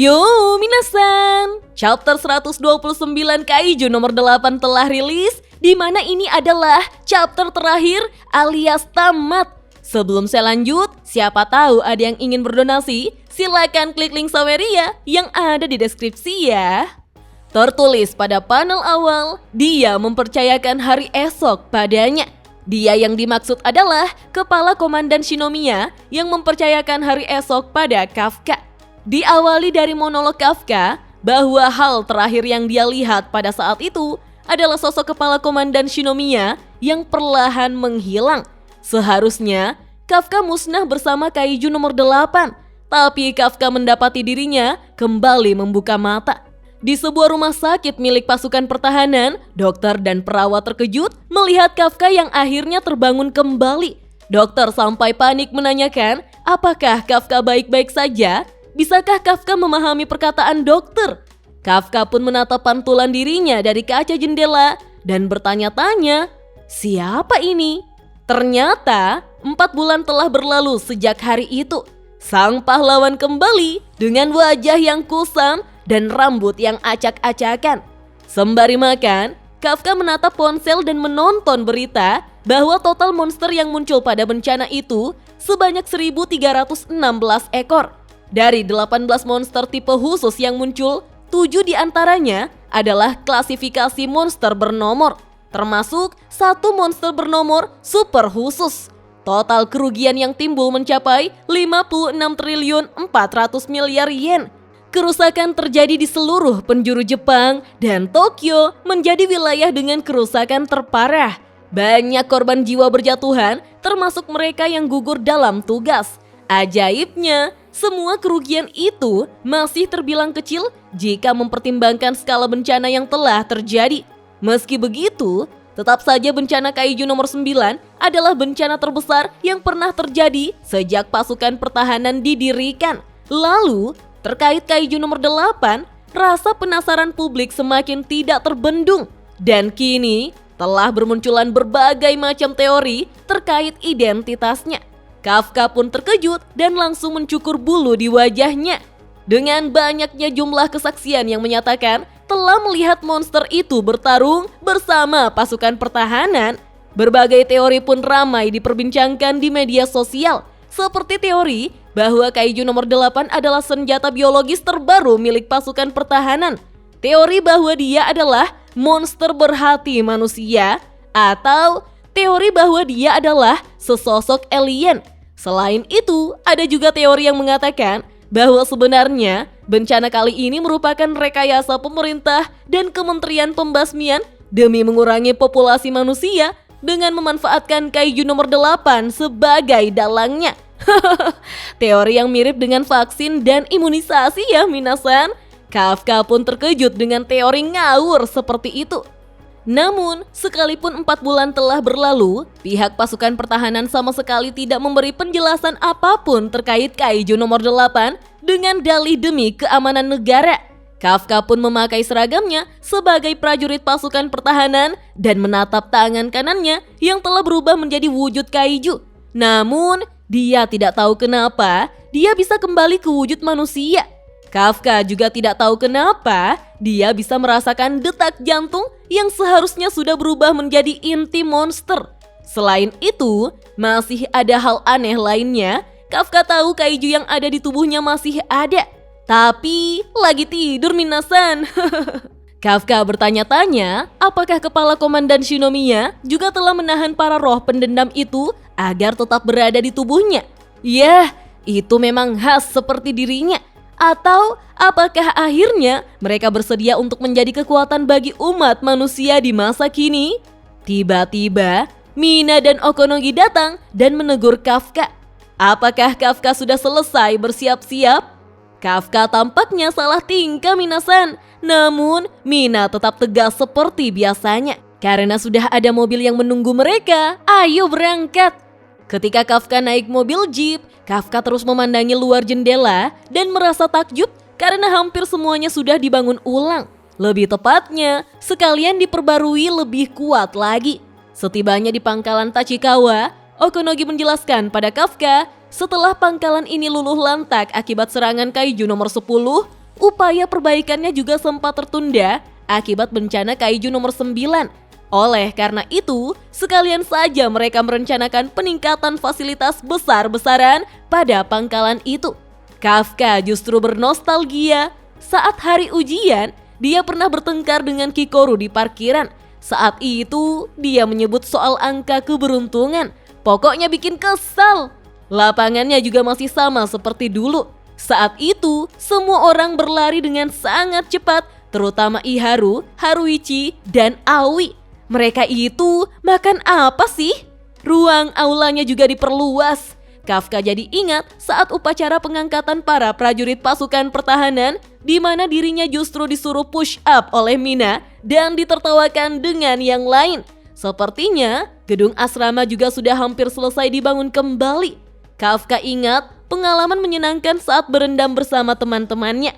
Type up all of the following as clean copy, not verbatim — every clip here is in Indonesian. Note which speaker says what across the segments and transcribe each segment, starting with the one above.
Speaker 1: Yo, minasan! Chapter 129 Kaiju nomor 8 telah rilis, di mana ini adalah chapter terakhir alias tamat. Sebelum saya lanjut, siapa tahu ada yang ingin berdonasi, silakan klik link Saweria yang ada di deskripsi ya. Tertulis pada panel awal, dia mempercayakan hari esok padanya. Dia yang dimaksud adalah Kepala Komandan Shinomiya yang mempercayakan hari esok pada Kafka. Diawali dari monolog Kafka bahwa hal terakhir yang dia lihat pada saat itu adalah sosok Kepala Komandan Shinomiya yang perlahan menghilang. Seharusnya Kafka musnah bersama Kaiju nomor 8, tapi Kafka mendapati dirinya kembali membuka mata. Di sebuah rumah sakit milik pasukan pertahanan, dokter dan perawat terkejut melihat Kafka yang akhirnya terbangun kembali. Dokter sampai panik menanyakan apakah Kafka baik-baik saja. Bisakah Kafka memahami perkataan dokter? Kafka pun menatap pantulan dirinya dari kaca jendela dan bertanya-tanya, siapa ini? Ternyata 4 bulan telah berlalu sejak hari itu. Sang pahlawan kembali dengan wajah yang kusam dan rambut yang acak-acakan. Sembari makan, Kafka menatap ponsel dan menonton berita bahwa total monster yang muncul pada bencana itu sebanyak 1.316 ekor. Dari 18 monster tipe khusus yang muncul, 7 diantaranya adalah klasifikasi monster bernomor, termasuk 1 monster bernomor super khusus. Total kerugian yang timbul mencapai 56 triliun 400 miliar yen. Kerusakan terjadi di seluruh penjuru Jepang dan Tokyo menjadi wilayah dengan kerusakan terparah. Banyak korban jiwa berjatuhan, termasuk mereka yang gugur dalam tugas. Ajaibnya, semua kerugian itu masih terbilang kecil jika mempertimbangkan skala bencana yang telah terjadi. Meski begitu, tetap saja bencana Kaiju nomor 9 adalah bencana terbesar yang pernah terjadi sejak pasukan pertahanan didirikan. Lalu, terkait Kaiju nomor 8, rasa penasaran publik semakin tidak terbendung. Dan kini, telah bermunculan berbagai macam teori terkait identitasnya. Kafka pun terkejut dan langsung mencukur bulu di wajahnya. Dengan banyaknya jumlah kesaksian yang menyatakan telah melihat monster itu bertarung bersama pasukan pertahanan, berbagai teori pun ramai diperbincangkan di media sosial. Seperti teori bahwa Kaiju nomor 8 adalah senjata biologis terbaru milik pasukan pertahanan. Teori bahwa dia adalah monster berhati manusia, atau teori bahwa dia adalah sesosok alien. Selain itu, ada juga teori yang mengatakan bahwa sebenarnya bencana kali ini merupakan rekayasa pemerintah dan Kementerian Pembasmian demi mengurangi populasi manusia dengan memanfaatkan Kaiju nomor 8 sebagai dalangnya. Teori yang mirip dengan vaksin dan imunisasi ya minasan. Kafka pun terkejut dengan teori ngawur seperti itu. Namun, sekalipun 4 bulan telah berlalu, pihak pasukan pertahanan sama sekali tidak memberi penjelasan apapun terkait Kaiju nomor 8 dengan dalih demi keamanan negara. Kafka pun memakai seragamnya sebagai prajurit pasukan pertahanan dan menatap tangan kanannya yang telah berubah menjadi wujud Kaiju. Namun, dia tidak tahu kenapa dia bisa kembali ke wujud manusia. Kafka juga tidak tahu kenapa dia bisa merasakan detak jantung yang seharusnya sudah berubah menjadi inti monster. Selain itu, masih ada hal aneh lainnya. Kafka tahu Kaiju yang ada di tubuhnya masih ada, tapi lagi tidur minasan. Kafka bertanya-tanya apakah Kepala Komandan Shinomiya juga telah menahan para roh pendendam itu agar tetap berada di tubuhnya. Yah, itu memang khas seperti dirinya. Atau apakah akhirnya mereka bersedia untuk menjadi kekuatan bagi umat manusia di masa kini? Tiba-tiba, Mina dan Okonogi datang dan menegur Kafka. Apakah Kafka sudah selesai bersiap-siap? Kafka tampaknya salah tingkah minasan. Namun, Mina tetap tegas seperti biasanya. Karena sudah ada mobil yang menunggu mereka, ayo berangkat. Ketika Kafka naik mobil jeep, Kafka terus memandangi luar jendela dan merasa takjub karena hampir semuanya sudah dibangun ulang. Lebih tepatnya, sekalian diperbarui lebih kuat lagi. Setibanya di pangkalan Tachikawa, Okonogi menjelaskan pada Kafka setelah pangkalan ini luluh lantak akibat serangan Kaiju nomor 10, upaya perbaikannya juga sempat tertunda akibat bencana Kaiju nomor 9. Oleh karena itu, sekalian saja mereka merencanakan peningkatan fasilitas besar-besaran pada pangkalan itu. Kafka justru bernostalgia. Saat hari ujian, dia pernah bertengkar dengan Kikoru di parkiran. Saat itu, dia menyebut soal angka keberuntungan. Pokoknya bikin kesal. Lapangannya juga masih sama seperti dulu. Saat itu, semua orang berlari dengan sangat cepat, terutama Iharu, Haruichi, dan Aoi. Mereka itu makan apa sih? Ruang aulanya juga diperluas. Kafka jadi ingat saat upacara pengangkatan para prajurit pasukan pertahanan di mana dirinya justru disuruh push up oleh Mina dan ditertawakan dengan yang lain. Sepertinya gedung asrama juga sudah hampir selesai dibangun kembali. Kafka ingat pengalaman menyenangkan saat berendam bersama teman-temannya.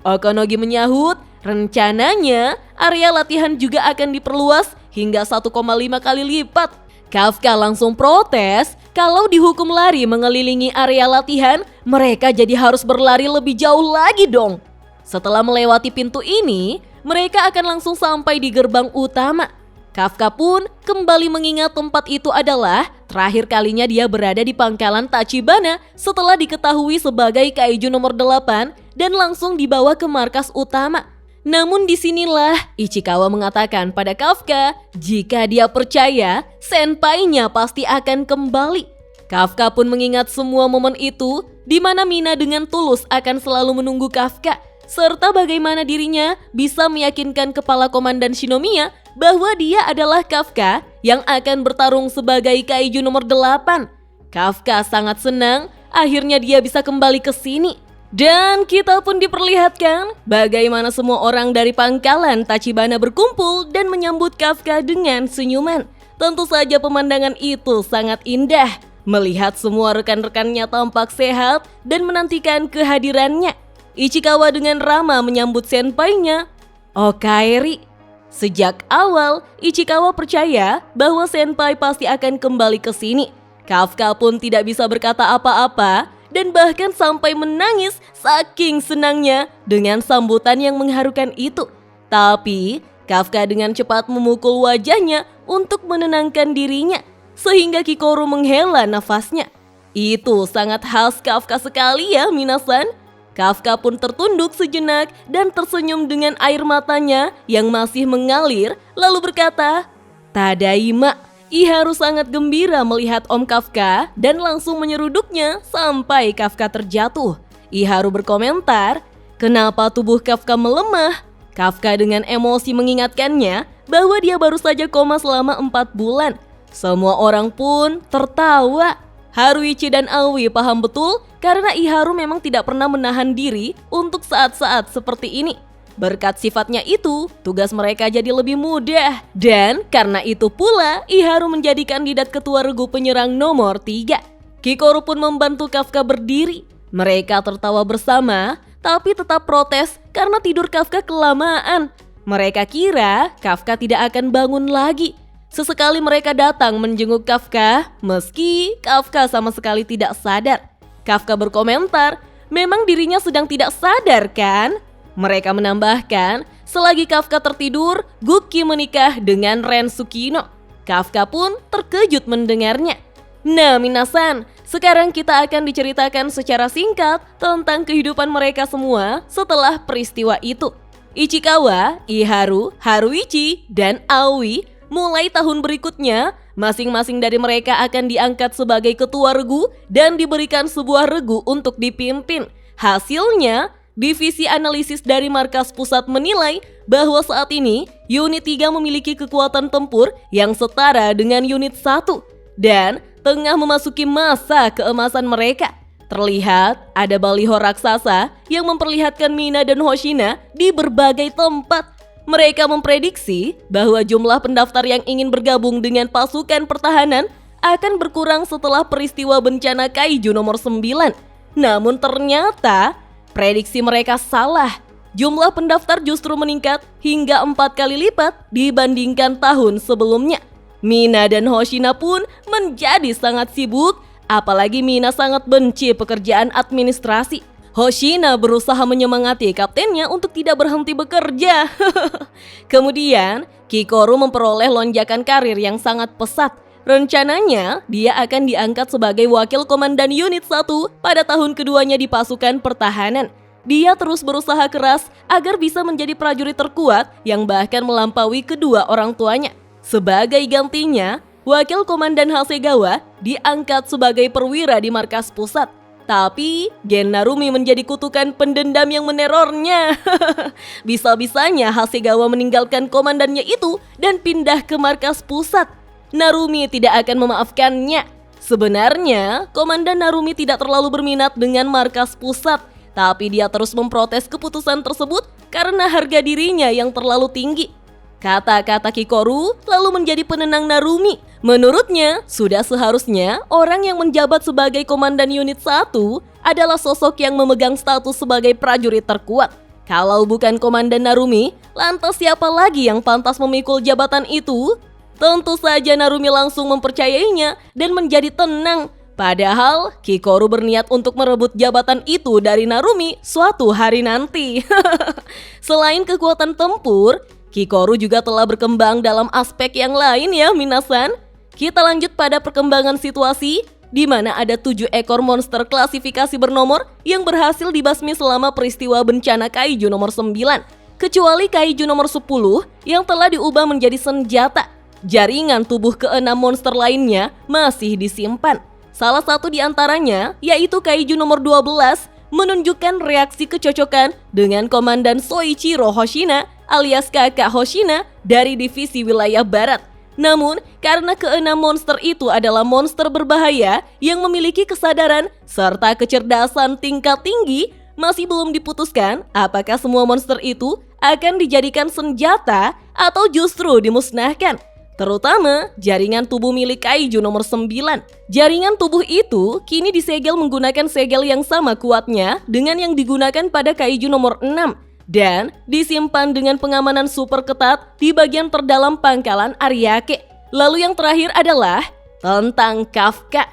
Speaker 1: Okonogi menyahut, rencananya area latihan juga akan diperluas hingga 1,5 kali lipat. Kafka langsung protes kalau dihukum lari mengelilingi area latihan, mereka jadi harus berlari lebih jauh lagi dong. Setelah melewati pintu ini, mereka akan langsung sampai di gerbang utama. Kafka pun kembali mengingat tempat itu adalah terakhir kalinya dia berada di pangkalan Tachibana setelah diketahui sebagai Kaiju nomor 8 dan langsung dibawa ke markas utama. Namun disinilah Ichikawa mengatakan pada Kafka jika dia percaya senpainya pasti akan kembali. Kafka pun mengingat semua momen itu di mana Mina dengan tulus akan selalu menunggu Kafka serta bagaimana dirinya bisa meyakinkan kepala komandan Shinomiya bahwa dia adalah Kafka yang akan bertarung sebagai Kaiju nomor 8. Kafka sangat senang akhirnya dia bisa kembali ke sini. Dan kita pun diperlihatkan bagaimana semua orang dari pangkalan Tachibana berkumpul dan menyambut Kafka dengan senyuman. Tentu saja pemandangan itu sangat indah. Melihat semua rekan-rekannya tampak sehat dan menantikan kehadirannya. Ichikawa dengan ramah menyambut senpainya. Oh Kairi. Sejak awal, Ichikawa percaya bahwa senpai pasti akan kembali ke sini. Kafka pun tidak bisa berkata apa-apa dan bahkan sampai menangis saking senangnya dengan sambutan yang mengharukan itu. Tapi Kafka dengan cepat memukul wajahnya untuk menenangkan dirinya sehingga Kikoru menghela nafasnya. Itu sangat khas Kafka sekali ya minasan. Kafka pun tertunduk sejenak dan tersenyum dengan air matanya yang masih mengalir lalu berkata, "Tadaima." Iharu sangat gembira melihat Om Kafka dan langsung menyeruduknya sampai Kafka terjatuh. Iharu berkomentar, kenapa tubuh Kafka melemah? Kafka dengan emosi mengingatkannya bahwa dia baru saja koma selama 4 bulan. Semua orang pun tertawa. Haruichi dan Aoi paham betul karena Iharu memang tidak pernah menahan diri untuk saat-saat seperti ini. Berkat sifatnya itu, tugas mereka jadi lebih mudah. Dan karena itu pula, Iharu menjadi kandidat ketua regu penyerang nomor 3. Kikoru pun membantu Kafka berdiri. Mereka tertawa bersama, tapi tetap protes karena tidur Kafka kelamaan. Mereka kira Kafka tidak akan bangun lagi. Sesekali mereka datang menjenguk Kafka, meski Kafka sama sekali tidak sadar. Kafka berkomentar, memang dirinya sedang tidak sadar kan? Mereka menambahkan, selagi Kafka tertidur, Guki menikah dengan Ren Tsukino. Kafka pun terkejut mendengarnya. Nah minasan, sekarang kita akan diceritakan secara singkat tentang kehidupan mereka semua setelah peristiwa itu. Ichikawa, Iharu, Haruichi, dan Aoi mulai tahun berikutnya, masing-masing dari mereka akan diangkat sebagai ketua regu dan diberikan sebuah regu untuk dipimpin. Hasilnya, Divisi Analisis dari Markas Pusat menilai bahwa saat ini Unit 3 memiliki kekuatan tempur yang setara dengan Unit 1 dan tengah memasuki masa keemasan mereka. Terlihat ada baliho raksasa yang memperlihatkan Mina dan Hoshina di berbagai tempat. Mereka memprediksi bahwa jumlah pendaftar yang ingin bergabung dengan pasukan pertahanan akan berkurang setelah peristiwa bencana Kaiju nomor 9. Namun ternyata prediksi mereka salah. Jumlah pendaftar justru meningkat hingga 4 kali lipat dibandingkan tahun sebelumnya. Mina dan Hoshina pun menjadi sangat sibuk, apalagi Mina sangat benci pekerjaan administrasi. Hoshina berusaha menyemangati kaptennya untuk tidak berhenti bekerja. Kemudian, Kikoru memperoleh lonjakan karir yang sangat pesat. Rencananya, dia akan diangkat sebagai wakil komandan unit 1 pada tahun keduanya di pasukan pertahanan. Dia terus berusaha keras agar bisa menjadi prajurit terkuat yang bahkan melampaui kedua orang tuanya. Sebagai gantinya, wakil komandan Hasegawa diangkat sebagai perwira di markas pusat. Tapi, Gen Narumi menjadi kutukan pendendam yang menerornya. Bisa-bisanya Hasegawa meninggalkan komandannya itu dan pindah ke markas pusat. Narumi tidak akan memaafkannya. Sebenarnya, Komandan Narumi tidak terlalu berminat dengan markas pusat, tapi dia terus memprotes keputusan tersebut karena harga dirinya yang terlalu tinggi. Kata-kata Kikoru lalu menjadi penenang Narumi. Menurutnya, sudah seharusnya orang yang menjabat sebagai komandan unit 1 adalah sosok yang memegang status sebagai prajurit terkuat. Kalau bukan Komandan Narumi, lantas siapa lagi yang pantas memikul jabatan itu? Tentu saja Narumi langsung mempercayainya dan menjadi tenang. Padahal Kikoru berniat untuk merebut jabatan itu dari Narumi suatu hari nanti. Selain kekuatan tempur, Kikoru juga telah berkembang dalam aspek yang lain ya minasan. Kita lanjut pada perkembangan situasi di mana ada 7 ekor monster klasifikasi bernomor yang berhasil dibasmi selama peristiwa bencana Kaiju nomor 9. Kecuali Kaiju nomor 10 yang telah diubah menjadi senjata. Jaringan tubuh ke-6 monster lainnya masih disimpan. Salah satu di antaranya yaitu Kaiju nomor 12 menunjukkan reaksi kecocokan dengan Komandan Soichiro Hoshina alias kakak Hoshina dari divisi wilayah barat. Namun, karena ke-6 monster itu adalah monster berbahaya yang memiliki kesadaran serta kecerdasan tingkat tinggi, masih belum diputuskan apakah semua monster itu akan dijadikan senjata atau justru dimusnahkan. Terutama jaringan tubuh milik Kaiju nomor 9. Jaringan tubuh itu kini disegel menggunakan segel yang sama kuatnya dengan yang digunakan pada Kaiju nomor 6 dan disimpan dengan pengamanan super ketat di bagian terdalam pangkalan Ariake. Lalu yang terakhir adalah tentang Kafka.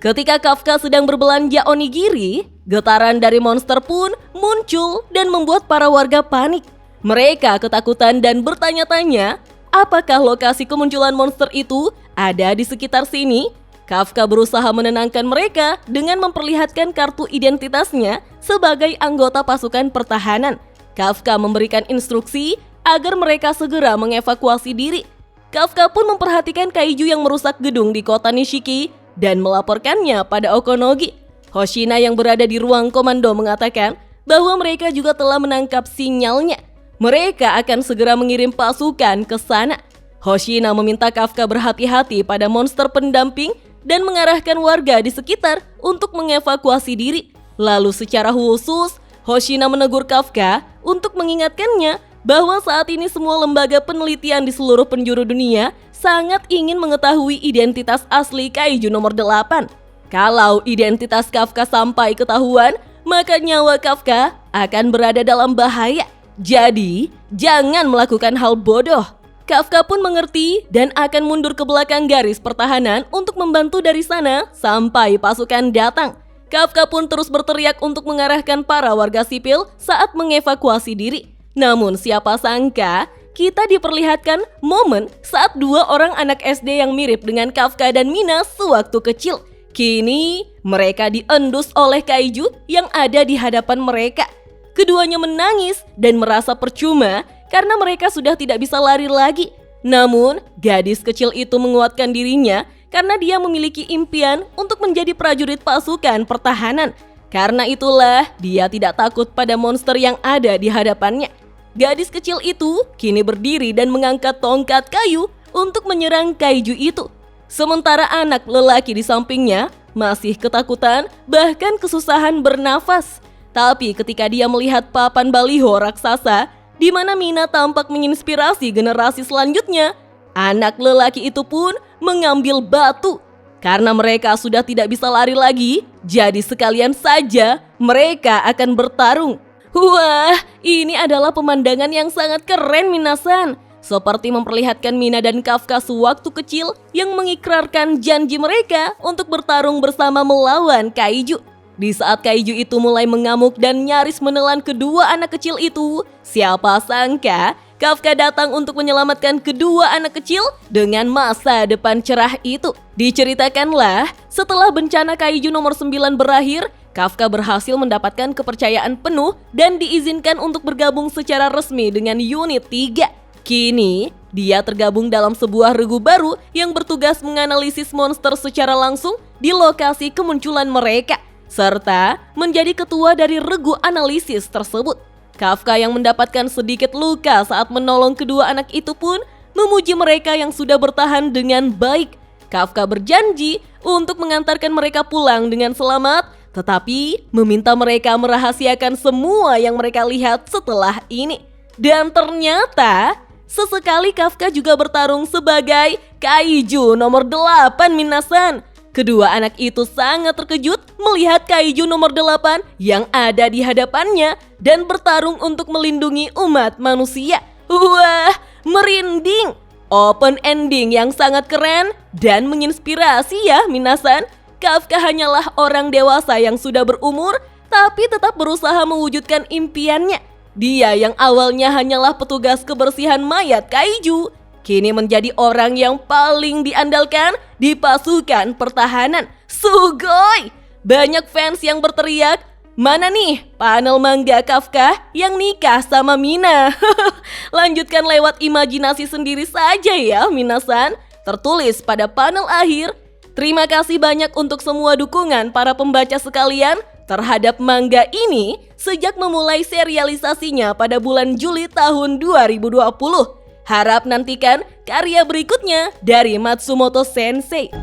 Speaker 1: Ketika Kafka sedang berbelanja onigiri, getaran dari monster pun muncul dan membuat para warga panik. Mereka ketakutan dan bertanya-tanya, apakah lokasi kemunculan monster itu ada di sekitar sini? Kafka berusaha menenangkan mereka dengan memperlihatkan kartu identitasnya sebagai anggota pasukan pertahanan. Kafka memberikan instruksi agar mereka segera mengevakuasi diri. Kafka pun memperhatikan Kaiju yang merusak gedung di kota Nishiki dan melaporkannya pada Okonogi. Hoshina yang berada di ruang komando mengatakan bahwa mereka juga telah menangkap sinyalnya. Mereka akan segera mengirim pasukan ke sana. Hoshina meminta Kafka berhati-hati pada monster pendamping dan mengarahkan warga di sekitar untuk mengevakuasi diri. Lalu secara khusus, Hoshina menegur Kafka untuk mengingatkannya bahwa saat ini semua lembaga penelitian di seluruh penjuru dunia sangat ingin mengetahui identitas asli Kaiju nomor 8. Kalau identitas Kafka sampai ketahuan, maka nyawa Kafka akan berada dalam bahaya. Jadi, jangan melakukan hal bodoh. Kafka pun mengerti dan akan mundur ke belakang garis pertahanan untuk membantu dari sana sampai pasukan datang. Kafka pun terus berteriak untuk mengarahkan para warga sipil saat mengevakuasi diri. Namun siapa sangka, kita diperlihatkan momen saat 2 orang anak SD yang mirip dengan Kafka dan Mina sewaktu kecil. Kini, mereka diendus oleh Kaiju yang ada di hadapan mereka. Keduanya menangis dan merasa percuma karena mereka sudah tidak bisa lari lagi. Namun, gadis kecil itu menguatkan dirinya karena dia memiliki impian untuk menjadi prajurit pasukan pertahanan. Karena itulah, dia tidak takut pada monster yang ada di hadapannya. Gadis kecil itu kini berdiri dan mengangkat tongkat kayu untuk menyerang Kaiju itu. Sementara anak lelaki di sampingnya masih ketakutan bahkan kesusahan bernafas. Tapi ketika dia melihat papan baliho raksasa di mana Mina tampak menginspirasi generasi selanjutnya, anak lelaki itu pun mengambil batu. Karena mereka sudah tidak bisa lari lagi, jadi sekalian saja mereka akan bertarung. Wah, ini adalah pemandangan yang sangat keren minasan. Seperti memperlihatkan Mina dan Kafka sewaktu kecil yang mengikrarkan janji mereka untuk bertarung bersama melawan Kaiju. Di saat kaiju itu mulai mengamuk dan nyaris menelan kedua anak kecil itu, siapa sangka Kafka datang untuk menyelamatkan kedua anak kecil dengan masa depan cerah itu. Diceritakanlah, setelah bencana kaiju nomor 9 berakhir, Kafka berhasil mendapatkan kepercayaan penuh dan diizinkan untuk bergabung secara resmi dengan unit 3. Kini, dia tergabung dalam sebuah regu baru yang bertugas menganalisis monster secara langsung di lokasi kemunculan mereka, serta menjadi ketua dari regu analisis tersebut. Kafka yang mendapatkan sedikit luka saat menolong kedua anak itu pun memuji mereka yang sudah bertahan dengan baik. Kafka berjanji untuk mengantarkan mereka pulang dengan selamat, tetapi meminta mereka merahasiakan semua yang mereka lihat setelah ini. Dan ternyata, sesekali Kafka juga bertarung sebagai kaiju nomor 8 minasan. Kedua anak itu sangat terkejut melihat kaiju nomor 8 yang ada di hadapannya dan bertarung untuk melindungi umat manusia. Wah, merinding! Open ending yang sangat keren dan menginspirasi ya minasan. Kafka hanyalah orang dewasa yang sudah berumur tapi tetap berusaha mewujudkan impiannya. Dia yang awalnya hanyalah petugas kebersihan mayat kaiju, kini menjadi orang yang paling diandalkan di pasukan pertahanan. Sugoi! Banyak fans yang berteriak, "Mana nih panel manga Kafka yang nikah sama Mina?" Lanjutkan lewat imajinasi sendiri saja ya minasan. Tertulis pada panel akhir, "Terima kasih banyak untuk semua dukungan para pembaca sekalian terhadap manga ini sejak memulai serialisasinya pada bulan Juli tahun 2020. Harap nantikan karya berikutnya dari Matsumoto Sensei."